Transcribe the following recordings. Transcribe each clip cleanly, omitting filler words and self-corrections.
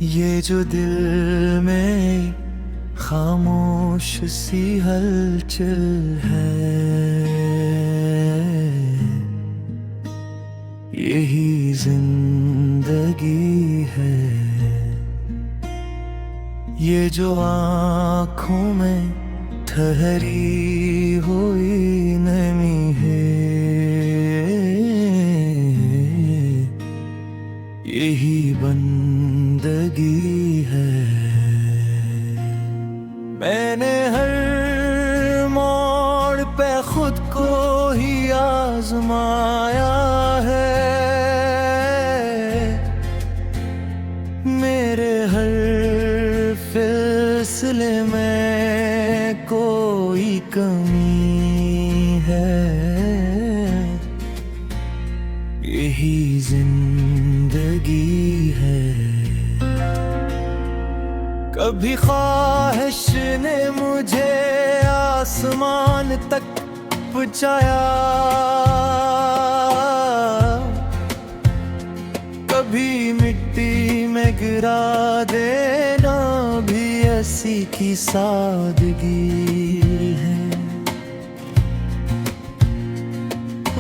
ये जो दिल में खामोश सी हलचल है, यही जिंदगी है। ये जो आँखों में ठहरी हुई नमी है, यही बंदगी है। मैंने हर मोड़ पे खुद को ही आजमाया है, मेरे हर फैसले में कोई कमी है, यही जिंदगी है। कभी ख्वाहिश ने मुझे आसमान तक पहुंचाया, कभी मिट्टी में गिरा देना भी ऐसी की सादगी है।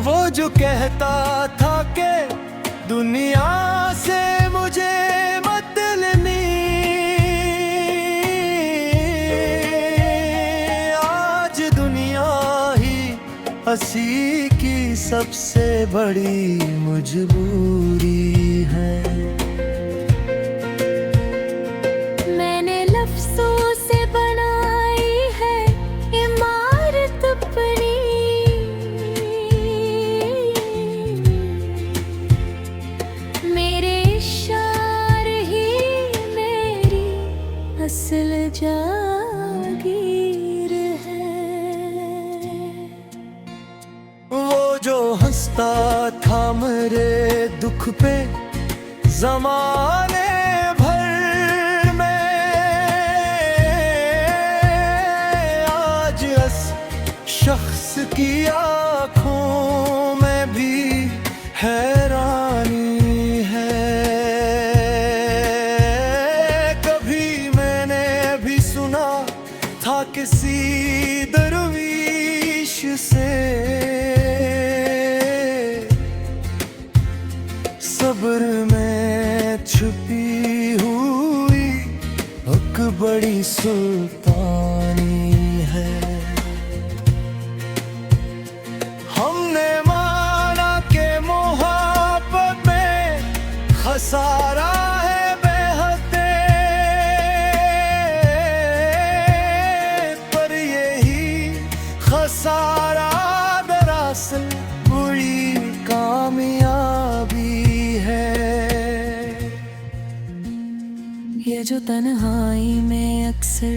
वो जो कहता था कि दुनिया से मुझे मत लेनी, आज दुनिया ही हंसी की सबसे बड़ी मजबूरी है। मैंने लफ्जों से बनाई है इमारत अपनी, मेरे इशारे ही मेरी असल जागीर है। वो जो हंसता था मेरे दुख पे ज़माने भर में, आज उस शख्स की आँखों में भी हैरानी है। कभी मैंने भी सुना था किसी दरवीश से, सब्र में छुपी हुई एक बड़ी सुल्तानी है। हमने माना के मोहब्बत में खसारा है बेहदे, पर यही खसारा दरअसल बड़ी कामयाबी है। ये जो तन्हाई में अक्सर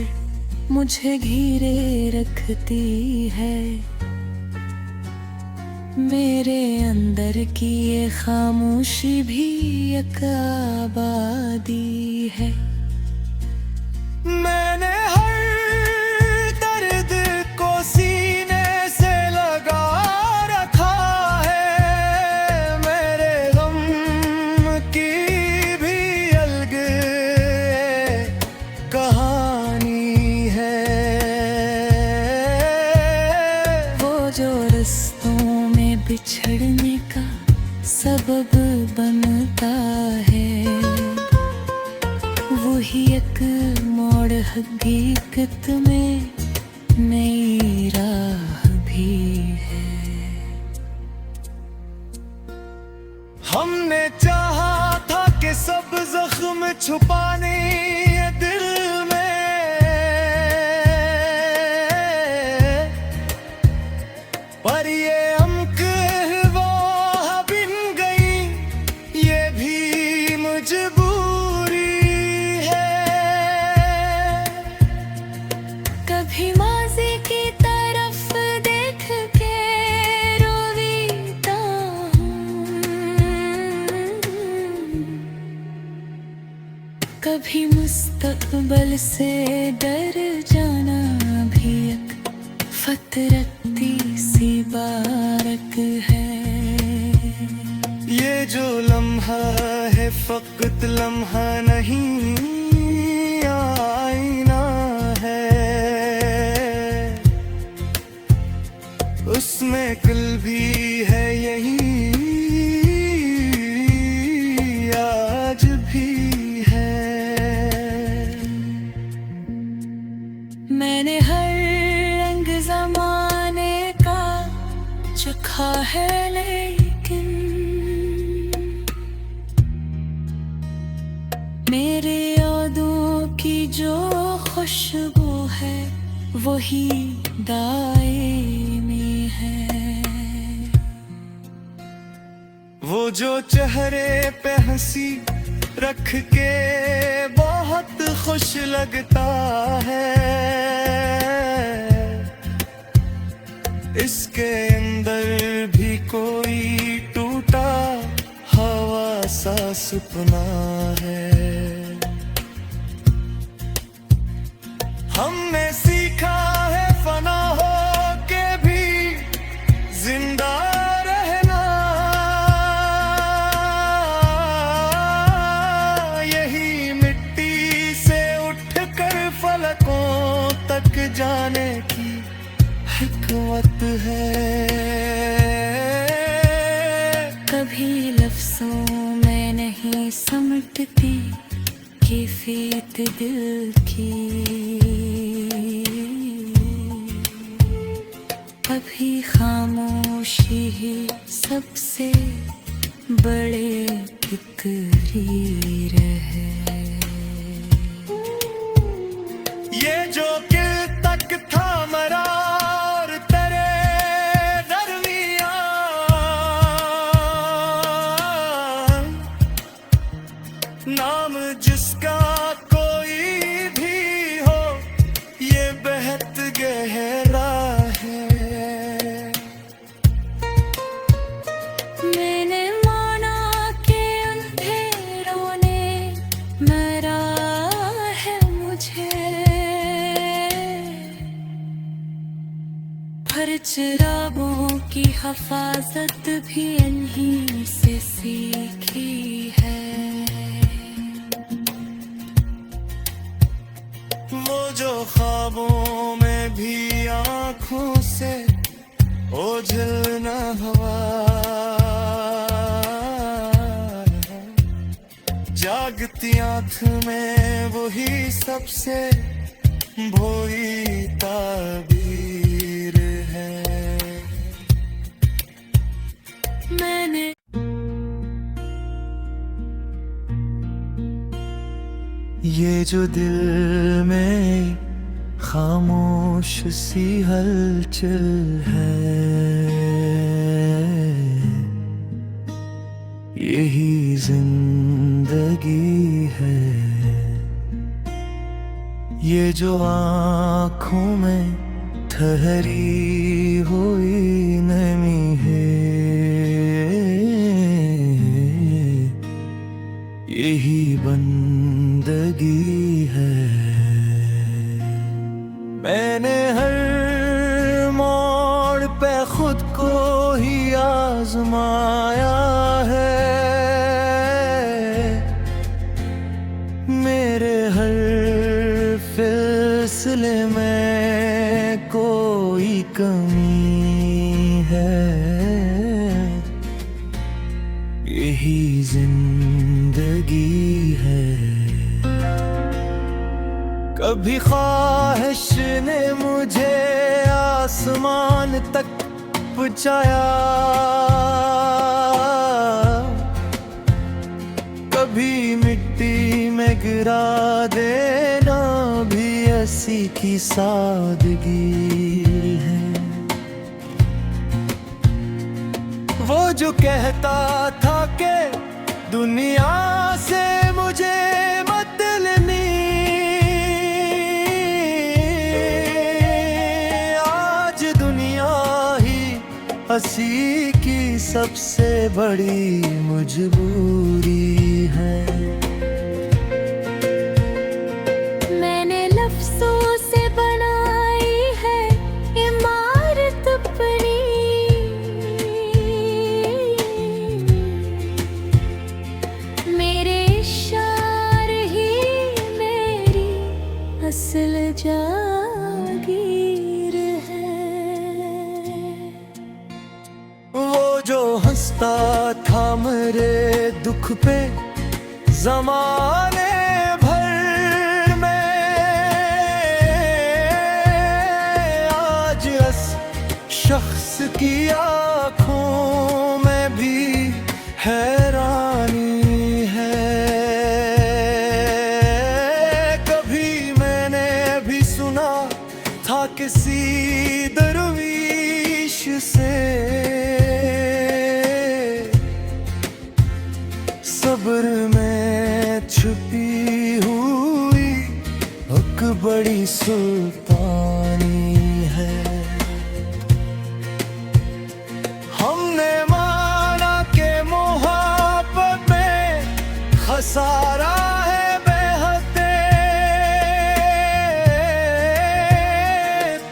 मुझे घेरे रखती है, मेरे अंदर की ये खामोशी भी एक आबादी है। मैंने हर दर्द को सीने से लगा रखा है, मेरे गम की भी अलग कहानी है। वो जो रस्तों में बिछड़ने का सबब बनता है, वही एक मोड़ हकीकत में नई राह भी है। हमने चाहा था कि सब जख्म छुपाने ये दिल में, पर ये अम्क वो बिन गई, ये भी मजबूरी है। कभी माज़ी की तरफ देख के रोवीता हूँ, कभी मुस्तकबल से डर जाना भी एक फतरती सी बारक है। ये जो लम्हा है फकत लम्हा नहीं, वही दाए में है। वो जो चेहरे पे हंसी रख के बहुत खुश लगता है, इसके अंदर भी कोई टूटा हवा सा सपना है। हमने सीखा है फना हो के भी जिंदा रहना, यही मिट्टी से उठकर फलकों तक जाने की हिकमत है। कभी लफ्जों में नहीं समटती कैफियत दिल की, अभी खामोशी ही सबसे बड़े तकरीर है। ये जो किल तक था मरार तेरे दरमियां, नाम जिसका कोई भी हो ये बेहद गहरा है। मैंने माना के अंधेरों ने मरा है मुझे, पर चिरागों की हिफाजत भी इन्हीं से सीखी है। वो जो ख्वाबों में भी आँखों से ओझल न हवा, जागती आँख में वही सबसे भोई ताबीर है। मैंने ये जो दिल में खामोश सी हलचल है, यही जिंदगी है। ये जो आँखों में ठहरी हुई नमी है, यही बंदगी है। मैंने हर मोड़ पे खुद को ही आजमाया है, मेरे हर फैसले में कोई कमी है, यही जिंदगी है। कभी ख्वाहिश ने मुझे आसमान तक पहुंचाया, कभी मिट्टी में गिरा देना भी ऐसी की सादगी है। वो जो कहता था कि दुनिया से मुझे मत लेनी, आज दुनिया ही हंसी की सबसे बड़ी मजबूरी है। मैंने लफ्जों से बनाई है इमारत अपनी, मेरे इशारे ही मेरी असल जागीर है। वो जो हंसता था मेरे दुख पे ज़माने भर में, आज उस शख्स की आँखों में भी हैरानी है। कभी मैंने भी सुना था छुपी हुई एक बड़ी सुल्तानी है। हमने माना के मोहब्बत में खसारा है बेहद,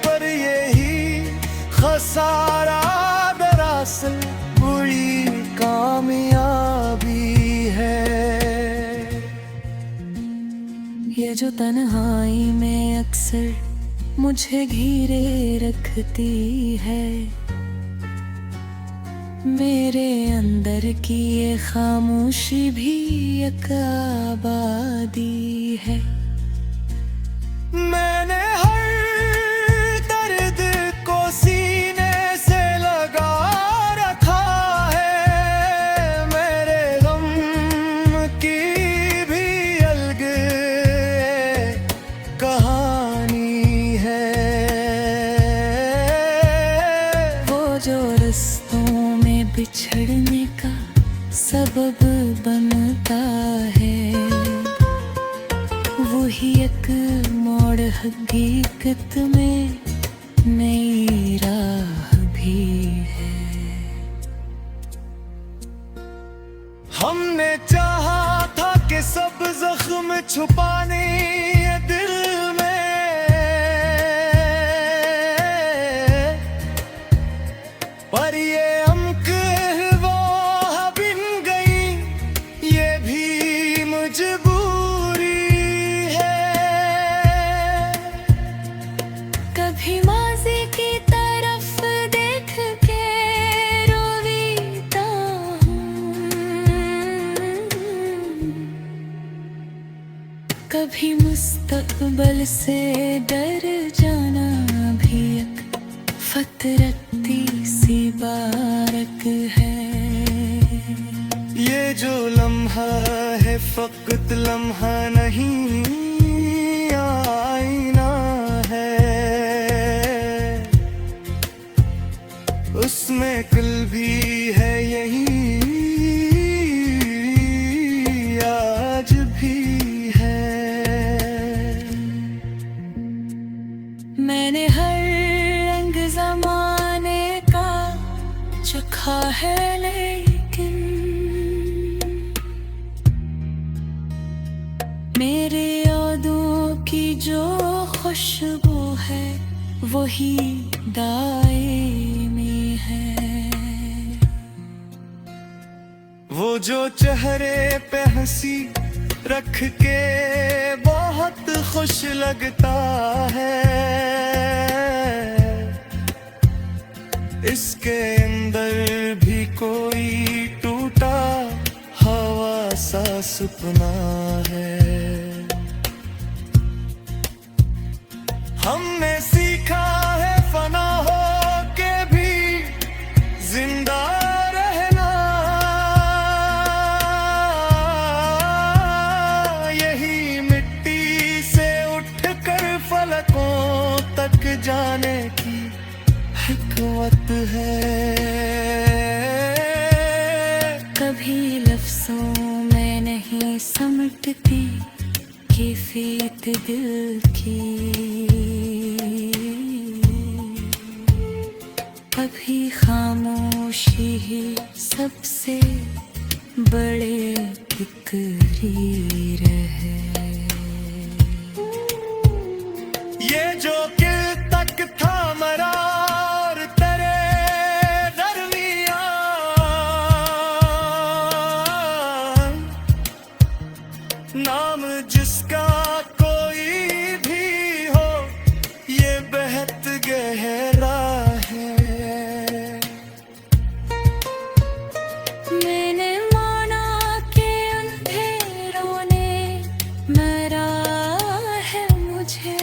पर यही खसारा दरअसल बुरी कामयाबी है। ये जो तन्हाई में अक्सर मुझे घिरे रखती है, मेरे अंदर की ये खामोशी भी एक आबादी है। मैंने हर दर्द को सीने से लगा रखा है, मेरे गम की भी अलग कहानी है। वो जो रस्तों में बिछड़ने का सबब बनता है, वही एक मोड़ हकीकत में नई राह भी है। हमने चाहा था कि सब जख्म छुपाने ये दिल में, पर ये अमक वो बिन गई, ये भी मजबूरी है। कभी माज़ी की तरफ देख के रोवीता हूँ, कभी मुस्तकबल से डर जाना भी एक फतरती सी बारक है। ये जो लम्हा है फकत लम्हा नहीं, आईना है, उसमें कल भी है यही आज भी है। मैंने हर रंग जमाने का चखा है, लेकिन मेरे यादों की जो खुशबू है वही दायमी है। वो जो चेहरे पे हंसी रख के बहुत खुश लगता है, इसके अंदर भी कोई टूटा हवा सा सपना है। हमने सीखा है फना हो के भी जिंदा रहना, यही मिट्टी से उठकर फलकों तक जाने की हिकमत है। कभी लफ्जों में नहीं समटती कैफियत दिल की, कभी खामोशी ही सबसे बड़े तकरीर है। ये जो किल तक था मरार तेरे दरमियां, नाम जिसका कोई भी हो ये बेहद गहरा है। मैंने माना के अंधेरों ने मरा है मुझे,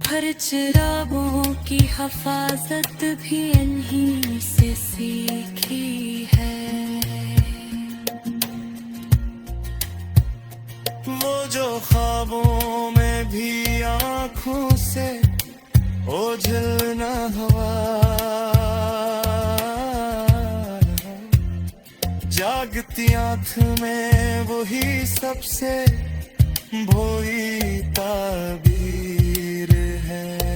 पर चिरागों की हिफाजत भी इन्हीं से सीखी है। वो जो ख्वाबों में भी आँखों से ओझल न हवा जा जागती आंख में वही सबसे भोई ताबीर है।